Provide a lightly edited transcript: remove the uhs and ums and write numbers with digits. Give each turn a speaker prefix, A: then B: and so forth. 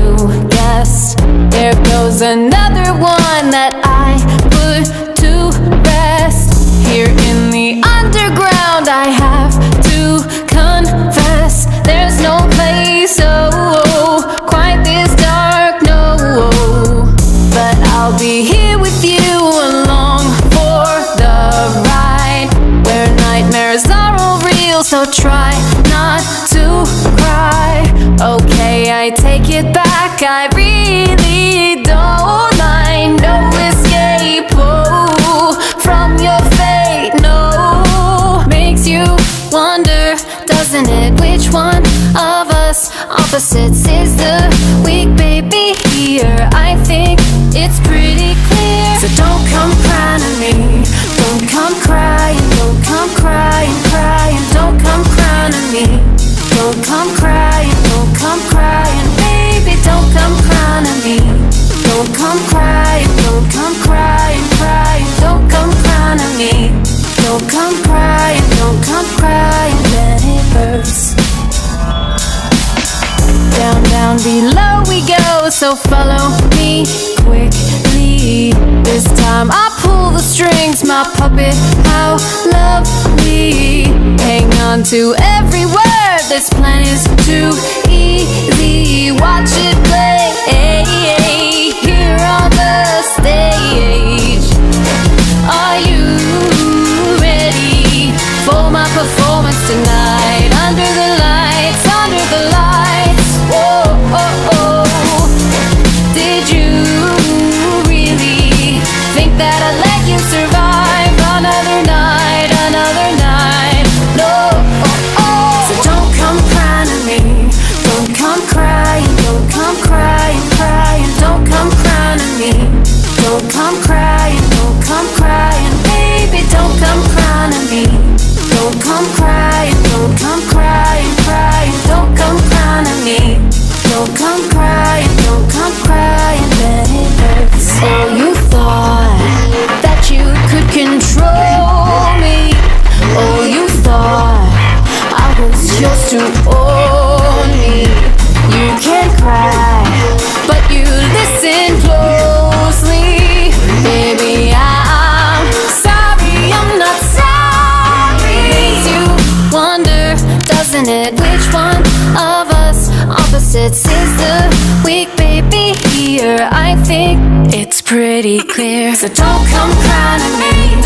A: you guessed. There goes another one that I put to rest. Here in the underground I have to confess, there's no place, quite this dark, no. But I'll be here with you along for the ride, where nightmares are all real, so try not to cry. Okay, I take it back, I really don't mind. No escape, from your fate, no. Makes you wonder, doesn't it, which one of us opposites is the weak baby here? I think it's pretty clear. So don't come crying to me, don't come crying, don't come crying, crying, don't come crying to me, don't come crying, don't come crying, baby, don't come crying to me, don't come crying, don't come crying, crying, don't come crying to me, don't come crying, don't come crying, then it hurts. Down, down below we go, so follow me quickly. This time I pull the strings, my puppet, how lovely. Hang on to every word, this plan is too easy. Watch it play, here on the stage. Are you ready for my performance tonight? Under the lights, under the lights. Whoa, oh, oh. Did you really think that I'd let you survive another night, another night? No, oh, oh. So don't come crying to me, don't come crying, don't come crying, crying, don't come crying to me, don't come crying, don't come crying, baby, don't come crying to me, don't come crying, don't come crying, crying, don't come crying to me, don't come crying, don't come crying, then it hurts. Oh, you thought that you could control me. Oh, you thought I was yours to own me. You can cry, but you listen closely. Baby, I'm sorry, I'm not sorry. Makes you wonder, doesn't it, which one of us opposites is the weak baby here? I think it's pretty clear. So don't come crying to me,